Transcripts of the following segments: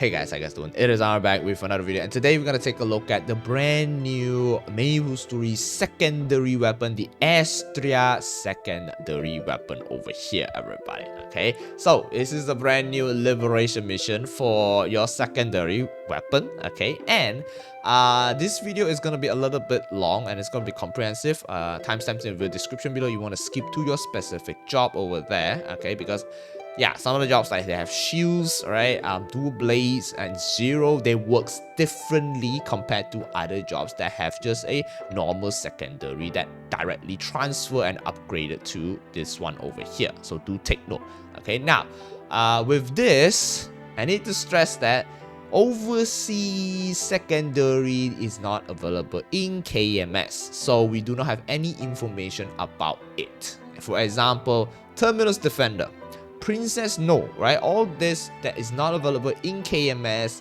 Hey guys, how you guys doing? It is Ara back with another video, and today we're gonna take a look at the brand new MapleStory secondary weapon, the Astra secondary weapon over here, everybody. Okay, so this is a brand new liberation mission for your secondary weapon. Okay, and this video is gonna be a little bit long and it's gonna be comprehensive. Timestamps in the description below. You want to skip to your specific job over there. Okay, because yeah, some of the jobs like they have shields, right? Dual blades and zero, they works differently compared to other jobs that have just a normal secondary that directly transfer and upgraded to this one over here. So do take note. Okay, now with this, I need to stress that overseas secondary is not available in KMS, so we do not have any information about it. For example, Terminus Defender, Princess No, right? All this that is not available in KMS,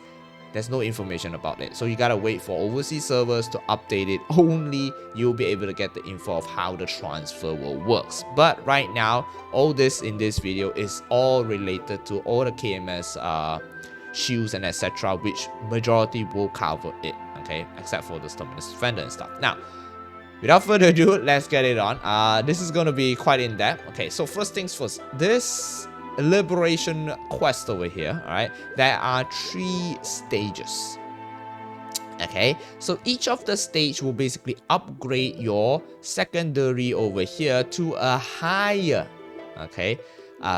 there's no information about it. So you gotta wait for overseas servers to update it. Only you'll be able to get the info of how the transfer will works. But right now, all this in this video is all related to all the KMS shields and etc., which majority will cover it, okay, except for the Terminus Defender and stuff. Now, without further ado, let's get it on. This is going to be quite in-depth. Okay, so first things first, this liberation quest over here, all right, there are 3 stages. Okay, so each of the stage will basically upgrade your secondary over here to a higher, okay,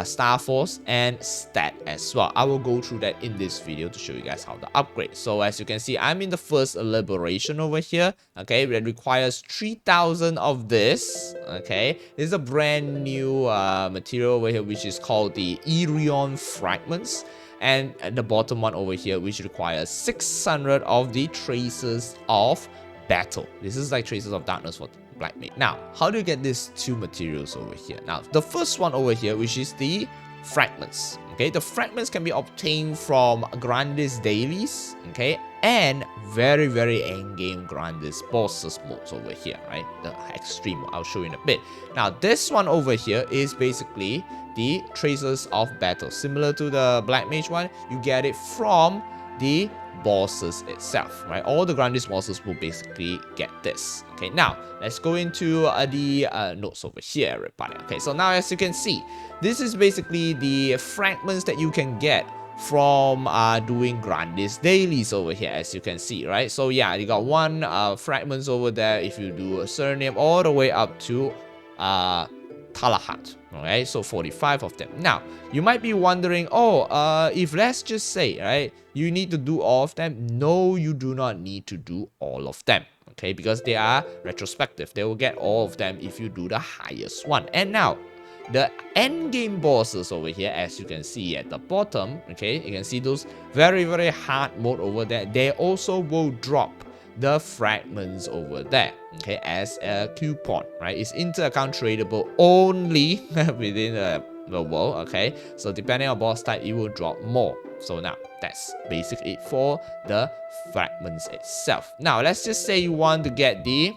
star force and stat as well. I will go through that in this video to show you guys how to upgrade. So as you can see, I'm in the first liberation over here. Okay, that requires 3000 of this. Okay, this is a brand new material over here, which is called the Erion Fragments. And at the bottom one over here, which requires 600 of the traces of battle. This is like traces of darkness for Black Mage. Now, how do you get these 2 materials over here? Now, the first one over here, which is the fragments. Okay, the fragments can be obtained from Grandis dailies, okay, and very end game Grandis bosses modes over here, right? The extreme, I'll show you in a bit. Now, this one over here is basically the traces of battle, similar to the Black Mage one. You get it from the bosses itself, right? All the Grandis bosses will basically get this. Okay, now let's go into the notes over here, everybody. Okay, so now as you can see, this is basically the fragments that you can get from doing Grandis dailies over here, as you can see, right? So yeah, you got 1 fragments over there if you do a surname all the way up to Talahat. Okay, so 45 of them. Now, you might be wondering, if let's just say, right, you need to do all of them. No, you do not need to do all of them. Okay, because they are retrospective. They will get all of them if you do the highest one. And now, the end game bosses over here, as you can see at the bottom, okay, you can see those very hard mode over there. They also will drop the fragments over there, okay, as a coupon, right? It's inter-account tradable only within the world, okay? So depending on boss type, it will drop more. So now, that's basically it for the fragments itself. Now, let's just say you want to get the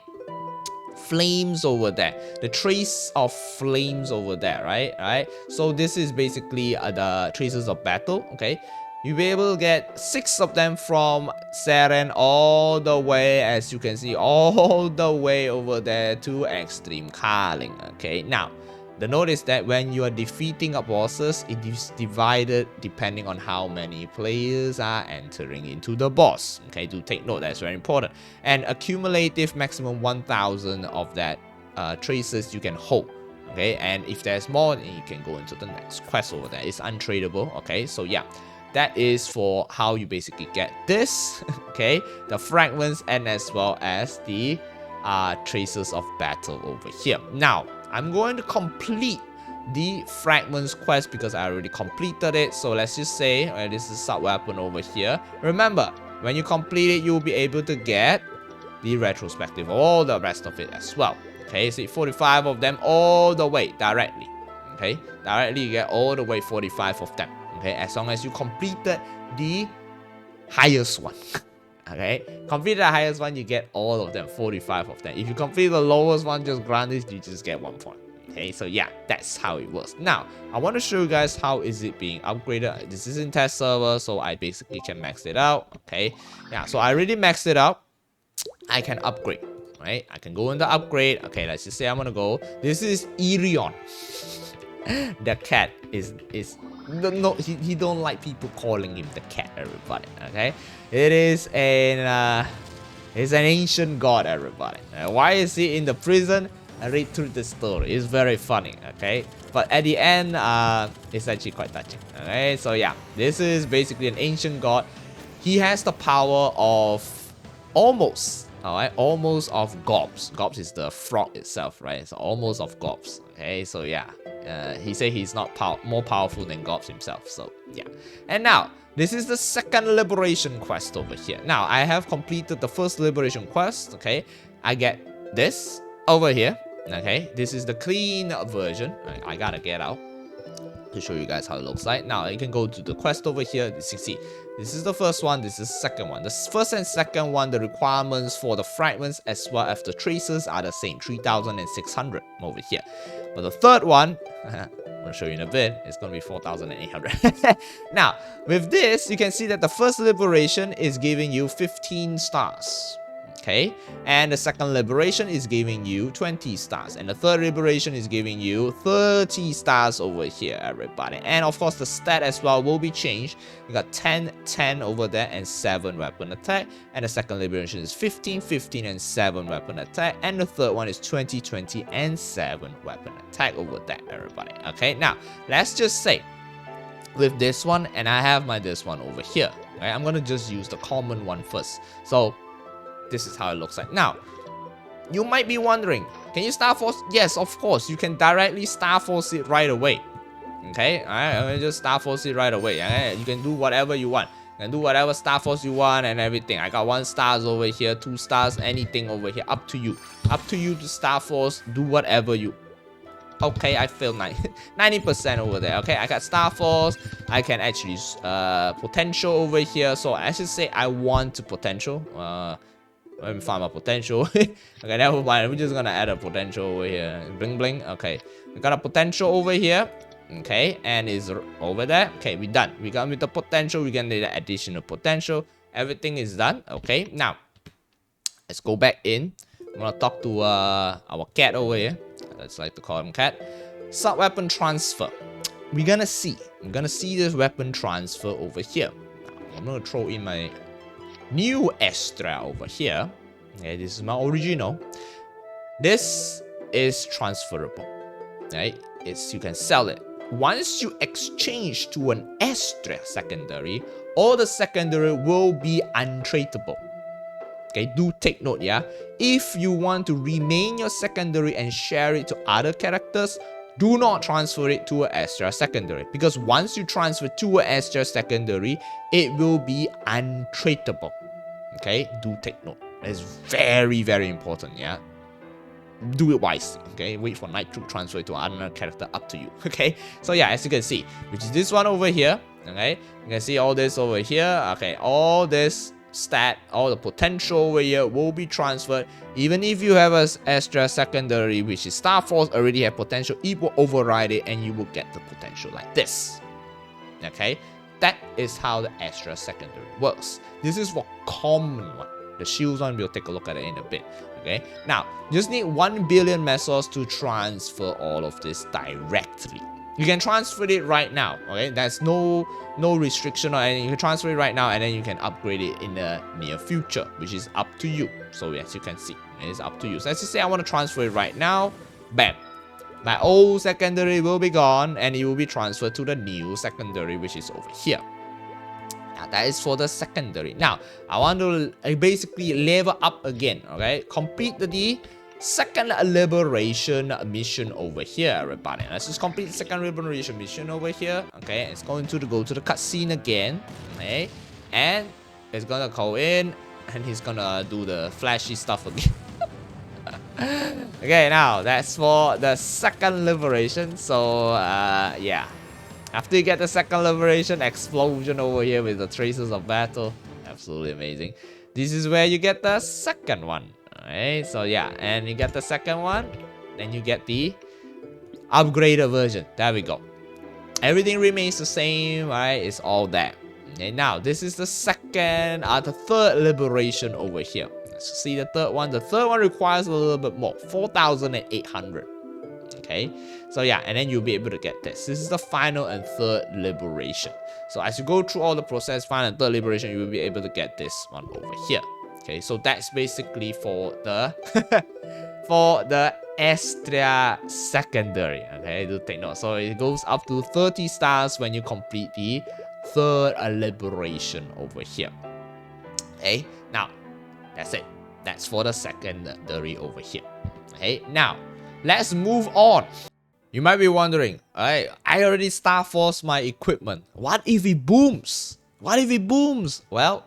flames over there, the trace of flames over there, right? So this is basically the traces of battle, okay? You'll be able to get 6 of them from Seren all the way, as you can see, all the way over there to Extreme Carling. Okay, now, the note is that when you are defeating bosses, it is divided depending on how many players are entering into the boss. Okay, do take note, that's very important. And accumulative maximum 1000 of that traces you can hold. Okay, and if there's more, then you can go into the next quest over there. It's untradable. Okay, so yeah. That is for how you basically get this, okay, the fragments and as well as the traces of battle over here. Now, I'm going to complete the fragments quest because I already completed it. So let's just say, this is Subweapon over here. Remember, when you complete it, you'll be able to get the retrospective, all the rest of it as well. Okay, see 45 of them all the way directly. Okay, directly you get all the way 45 of them. Okay, as long as you completed the highest one. Okay, complete the highest one, you get all of them, 45 of them. If you complete the lowest one, just grant this, you just get 1 point. Okay, so yeah, that's how it works. Now, I want to show you guys how is it being upgraded. This is in test server, so I basically can max it out. Okay, yeah, so I already maxed it out. I can upgrade, right? I can go into upgrade. Okay, let's just say I'm gonna go. This is Erion. The cat is no, he don't like people calling him the cat, everybody. Okay, it is an ancient god, everybody. Why is he in the prison? I read through the story. It's very funny, okay? But at the end, it's actually quite touching. Okay, so yeah, this is basically an ancient god. He has the power of almost, alright, almost of gobs. Gobs is the frog itself, right? So almost of gobs. Okay, so yeah, he said he's not more powerful than gobs himself. So yeah, and now this is the second liberation quest over here. Now I have completed the first liberation quest. Okay, I get this over here. Okay, this is the clean version. I gotta get out to show you guys how it looks like. Now you can go to the quest over here. You see, this is the first one, this is the second one. The first and second one, the requirements for the fragments as well as the traces are the same, 3,600 over here. But the third one, I'm gonna show you in a bit, it's gonna be 4,800. Now, with this, you can see that the first liberation is giving you 15 stars. Okay, and the second liberation is giving you 20 stars, and the third liberation is giving you 30 stars over here, everybody. And of course the stat as well will be changed. You got 10 10 over there and 7 weapon attack, and the second liberation is 15 15 and 7 weapon attack, and the third one is 20 20 and 7 weapon attack over there, everybody. Okay, now let's just say with this one, and I have this one over here, right? I'm gonna just use the common one first. So this is how it looks like. Now, you might be wondering, can you Star Force? Yes, of course. You can directly Star Force it right away. Okay, alright, I'm gonna just Star Force it right away. Right? You can do whatever you want. You can do whatever Star Force you want and everything. I got 1 star over here, 2 stars, anything over here. Up to you. Up to you to Star Force. Do whatever you. Okay, I failed 90% over there. Okay, I got Star Force. I can actually potential over here. So I should say I want to potential. Let me find my potential. Okay, never mind. We're just gonna add a potential over here. Bling bling. Okay, we got a potential over here. Okay, and is over there. Okay, we're done. We got with the potential. We get the additional potential. Everything is done. Okay, now let's go back in. I'm gonna talk to our cat over here. Let's like to call him cat. Subweapon transfer. We're gonna see. I'm gonna see this weapon transfer over here. I'm gonna throw in my new Astra over here. Okay, this is my original. This is transferable, right? You can sell it. Once you exchange to an Astra secondary, all the secondary will be untradeable. Okay, do take note, yeah? If you want to remain your secondary and share it to other characters, do not transfer it to an Astra secondary, because once you transfer to an Astra secondary, it will be untradeable. Okay, do take note. It's very, very important, yeah? Do it wisely, okay? Wait for Night to transfer it to another character, up to you, okay? So yeah, as you can see, which is this one over here, okay? You can see all this over here, okay? All this stat, all the potential over here will be transferred. Even if you have an Astra secondary, which is Star Force, already have potential, it will override it and you will get the potential like this. Okay, that is how the Astra secondary works. This is for common one. The shields one, we'll take a look at it in a bit. Okay, now you just need 1 billion mesos to transfer all of this directly. You can transfer it right now. Okay, there's no restriction or anything. You can transfer it right now and then you can upgrade it in the near future, which is up to you. So as you can see, it is up to you. So let's just say I want to transfer it right now. Bam, my old secondary will be gone and it will be transferred to the new secondary, which is over here. Now that is for the secondary. Now I want to basically level up again. Okay, complete the second liberation mission over here, everybody. Let's just complete the second liberation mission over here. Okay, it's going to go to the cutscene again. Okay, and it's gonna go in and he's gonna do the flashy stuff again. Okay, now that's for the second liberation. So yeah, after you get the second liberation, explosion over here with the traces of battle, absolutely amazing. This is where you get the second one. Alright, so yeah, and you get the second one, then you get the upgraded version. There we go. Everything remains the same, right? It's all there. Okay, now this is the third liberation over here. Let's see the third one. The third one requires a little bit more, 4,800. Okay, so yeah, and then you'll be able to get this. This is the final and third liberation. So as you go through all the process, final and third liberation, you will be able to get this one over here. Okay, so that's basically for the for the Astra secondary. Okay, do take note. So it goes up to 30 stars when you complete the third liberation over here. Okay, now that's it. That's for the secondary over here. Okay, now let's move on. You might be wondering, alright, I already Star Force my equipment. What if it booms? What if it booms? Well,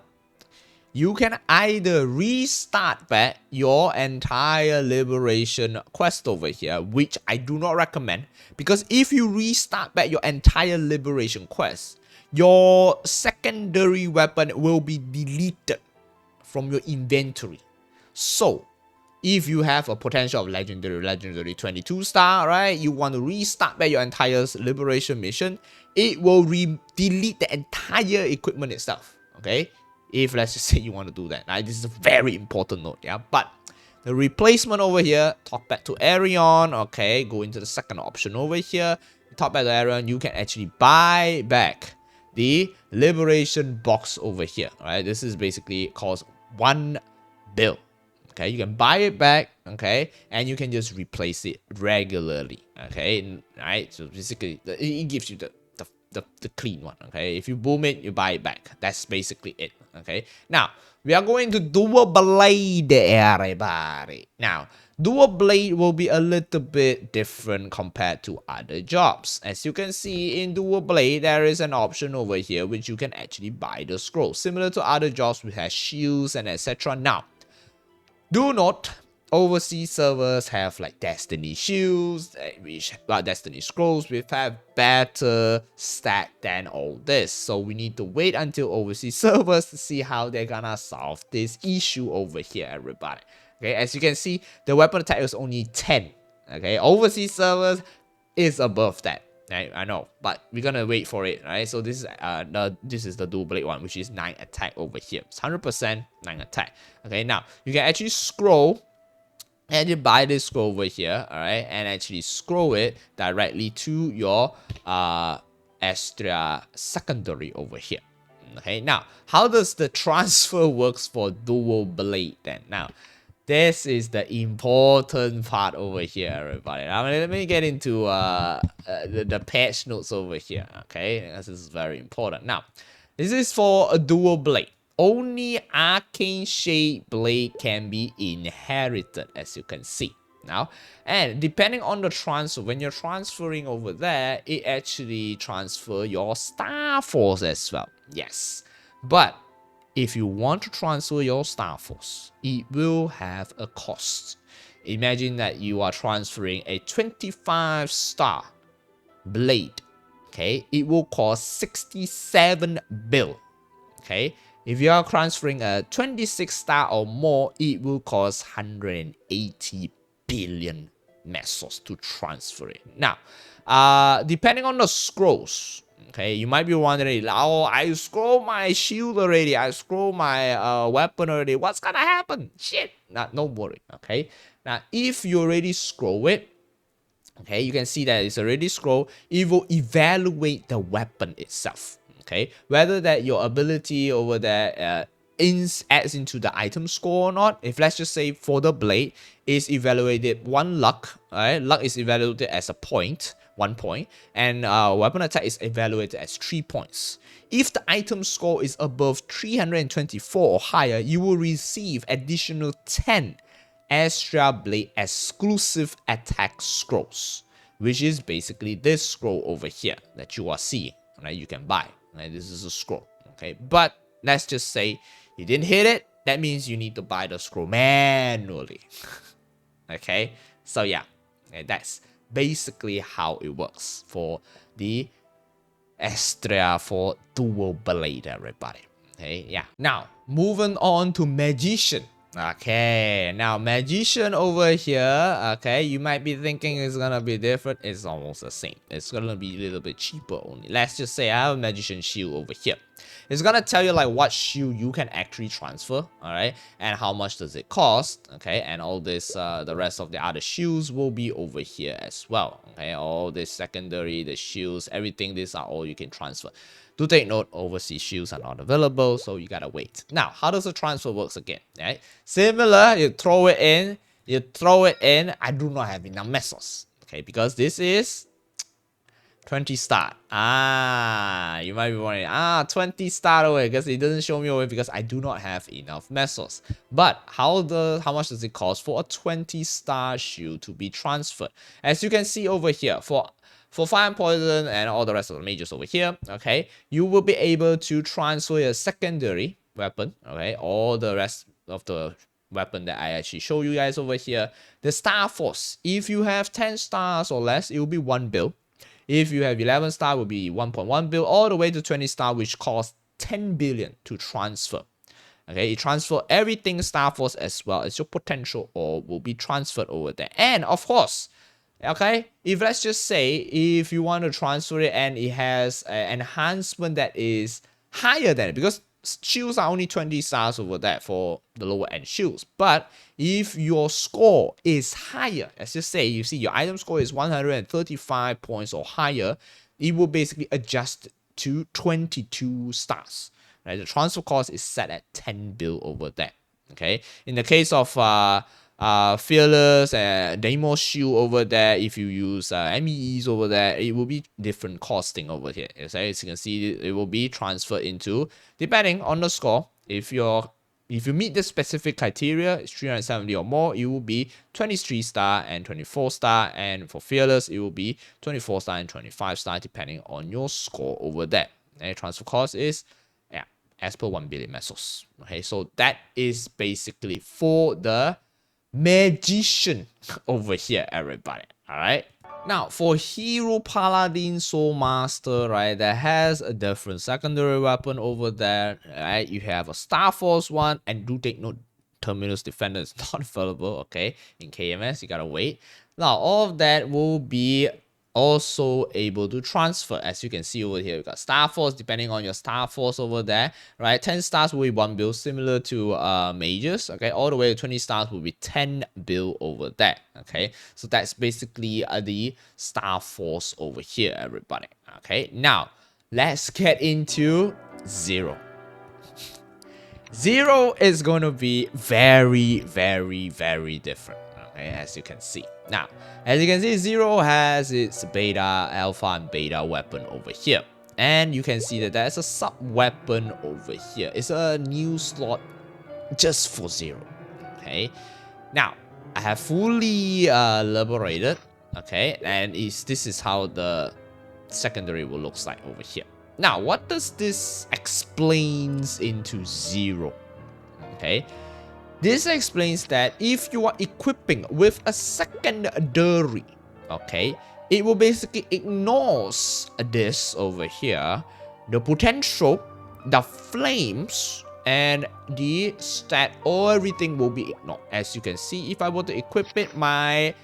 you can either restart back your entire liberation quest over here, which I do not recommend, because if you restart back your entire liberation quest, your secondary weapon will be deleted from your inventory. So if you have a potential of legendary 22 star, right, you want to restart back your entire liberation mission, it will delete the entire equipment itself. Okay, if let's just say you want to do that. Now, this is a very important note, yeah. But the replacement over here, talk back to Erion. Okay, go into the second option over here. Talk back to Erion, you can actually buy back the liberation box over here. Alright, this is basically cost 1 bill. Okay, you can buy it back, okay, and you can just replace it regularly. Okay, right. So basically, it gives you the clean one. Okay, if you boom it, you buy it back. That's basically it. Okay, now we are going to dual blade, everybody. Now, dual blade will be a little bit different compared to other jobs. As you can see in dual blade, there is an option over here which you can actually buy the scroll, similar to other jobs which has shields and etc. Now, do note, overseas servers have like Destiny shields, Destiny scrolls, which have better stat than all this. So we need to wait until overseas servers to see how they're gonna solve this issue over here, everybody. Okay, as you can see, the weapon attack is only 10. Okay, overseas servers is above that. I know, but we're gonna wait for it, right? So this is the dual blade one, which is 9 attack over here. It's 100% 9 attack. Okay, now you can actually scroll and you buy this scroll over here, alright, and actually scroll it directly to your Astra secondary over here. Okay, now how does the transfer works for dual blade then? Now, this is the important part over here, everybody. Now, let me get into the patch notes over here, okay? This is very important. Now, this is for a dual blade. Only Arcane Shade blade can be inherited, as you can see. Now, and depending on the transfer, when you're transferring over there, it actually transfer your Star Force as well. Yes, but if you want to transfer your Star Force, it will have a cost. Imagine that you are transferring a 25 star blade. Okay, it will cost 67 bill. Okay, if you are transferring a 26 star or more, it will cost 180 billion mesos to transfer it. Now, depending on the scrolls, okay, you might be wondering, oh, I scroll my shield already, I scroll my weapon already, what's gonna happen? Shit, no worry, okay? Now, if you already scroll it, okay, you can see that it's already scrolled, it will evaluate the weapon itself, okay? Whether that your ability over there adds into the item score or not. If let's just say for the blade, is evaluated 1 luck, alright? Luck is evaluated as a point, 1 point, and weapon attack is evaluated as 3 points. If the item score is above 324 or higher, you will receive additional 10 Astra Blade exclusive attack scrolls, which is basically this scroll over here that you are seeing. Right? You can buy. Right? This is a scroll. Okay, but let's just say you didn't hit it. That means you need to buy the scroll manually. Okay, so yeah, that's basically how it works for the Astra for dual blade, everybody. Okay, yeah. Now moving on to magician. Okay, now magician over here, okay, you might be thinking it's gonna be different. It's almost the same. It's gonna be a little bit cheaper only. Let's just say I have a magician shield over here. It's gonna tell you like what shield you can actually transfer, all right, and how much does it cost, okay, and all this, the rest of the other shields will be over here as well, okay, all this secondary, the shields, everything, these are all you can transfer. Do take note, overseas shields are not available, so you gotta wait. Now, how does the transfer works again, right? Similar, you throw it in, I do not have enough mesos, okay, because this is 20 start. You might be wondering, 20 start away because it doesn't show me away because I do not have enough mesos. But how much does it cost for a 20 star shield to be transferred? As you can see over here, for fire and poison and all the rest of the mages over here, okay, you will be able to transfer a secondary weapon, okay, all the rest of the weapon that I actually show you guys over here. The Star Force, if you have 10 stars or less, it will be 1 bill. If you have 11 star, it will be 1.1 bill, all the way to 20 star, which costs 10 billion to transfer. Okay, you transfer everything Star Force as well as your potential or will be transferred over there. And of course, okay, if let's just say if you want to transfer it and it has an enhancement that is higher than it, because shields are only 20 stars over there for the lower end shields, but if your score is higher, let's just say you see your item score is 135 points or higher, it will basically adjust to 22 stars, right? The transfer cost is set at 10 bill over there. Okay, in the case of Fearless and Deimos Shield over there, if you use MEEs over there, it will be different costing over here. As you can see, it will be transferred into, depending on the score. If you meet the specific criteria, it's 370 or more, it will be 23 star and 24 star, and for Fearless, it will be 24 star and 25 star, depending on your score over there. And the transfer cost is, yeah, as per 1 billion mesos. Okay, so that is basically for the magician over here, everybody. All right, now for hero paladin soul master, right, that has a different secondary weapon over there, right? You have a Star Force one, and do take note, Terminus Defender is not available, okay, in KMS, you gotta wait. Now all of that will be also able to transfer. As you can see over here, we got Star Force, depending on your Star Force over there, right? 10 stars will be 1 bill, similar to mages, okay? All the way to 20 stars will be 10 bill over there, okay? So that's basically the Star Force over here, everybody, okay? Now, let's get into Zero. Zero is going to be very, very, very different, okay, as you can see. Now, as you can see, Zero has its beta, alpha, and beta weapon over here. And you can see that there's a sub-weapon over here. It's a new slot just for Zero, okay? Now, I have fully elaborated, okay? And this is how the secondary will look like over here. Now, what does this explains into Zero, okay? This explains that if you are equipping with a secondary, okay, it will basically ignores this over here, the potential, the flames, and the stat, everything will be ignored. As you can see, if I were to equip it, my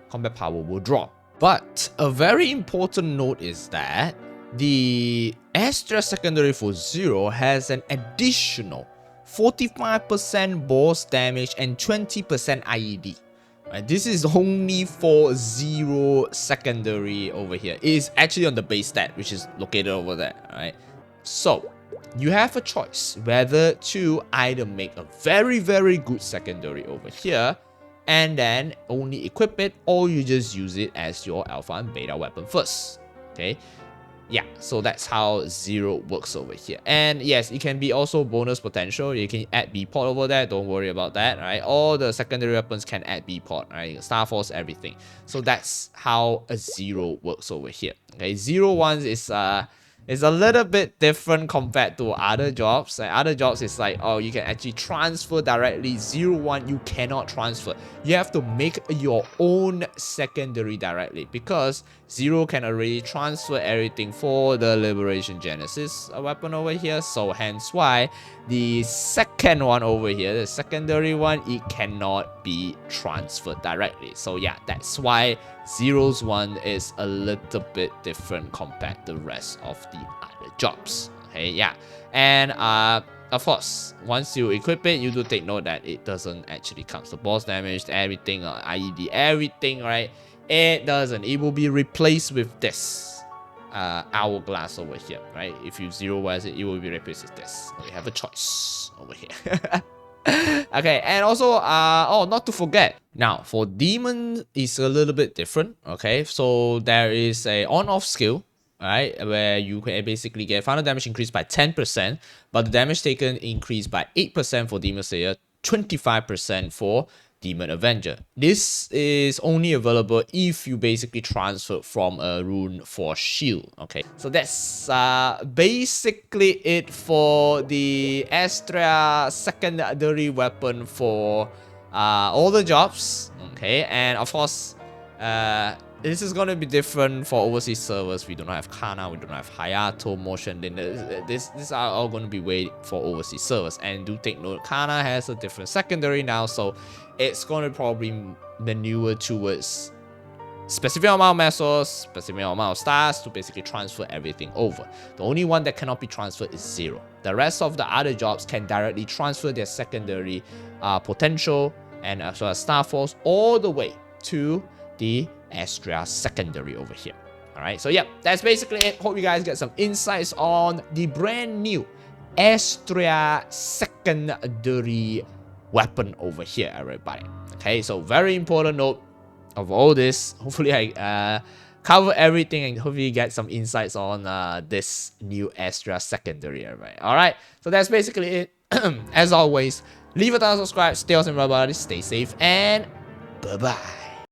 combat power will drop. But a very important note is that the Astra secondary for Zero has an additional 45% burst damage and 20% IED. Right, this is only for Zero secondary over here. It is actually on the base stat, which is located over there. Right, so you have a choice whether to either make a very, very good secondary over here and then only equip it, or you just use it as your alpha and beta weapon first. Okay. Yeah, so that's how Zero works over here. And yes, it can be also bonus potential. You can add B-port over there. Don't worry about that, right? All the secondary weapons can add B-port, right? Star Force, everything. So that's how a Zero works over here. Okay, Zero ones is a little bit different compared to other jobs. Like other jobs is like, oh, you can actually transfer directly. 0-1, you cannot transfer. You have to make your own secondary directly because Zero can already transfer everything for the Liberation Genesis weapon over here, so hence why the second one over here, the secondary one, it cannot be transferred directly. So yeah, that's why Zero's one is a little bit different compared to the rest of the other jobs. Okay, yeah, and of course, once you equip it, you do take note that it doesn't actually count the boss damage, everything, IED, everything, right? It doesn't. It will be replaced with this hourglass over here, right? If you zero wise it, it will be replaced with this. So you have a choice over here. Okay, and also, oh, not to forget, now for demon is a little bit different. Okay, so there is a on-off skill, right, where you can basically get final damage increased by 10%, but the damage taken increased by 8% for Demon Slayer, 25% for Demon Avenger. This is only available if you basically transfer from a rune for shield. Okay, so that's basically it for the Astra secondary weapon for all the jobs. Okay, and of course, this is going to be different for overseas servers. We do not have Kana, we do not have Hayato, Motion. These are all going to be way for overseas servers. And do take note, Kana has a different secondary now, so it's going to probably maneuver towards specific amount of mesos, specific amount of stars to basically transfer everything over. The only one that cannot be transferred is Zero. The rest of the other jobs can directly transfer their secondary potential and as well as Star Force all the way to the Astra secondary over here. Alright, so yeah, that's basically it. Hope you guys get some insights on the brand new Astra secondary weapon over here, everybody. Okay, so very important note of all this. Hopefully I cover everything and hopefully get some insights on this new Astra secondary, everybody. Alright, so that's basically it. As always, leave a thumbs up, subscribe, stay awesome, everybody, stay safe, and bye-bye.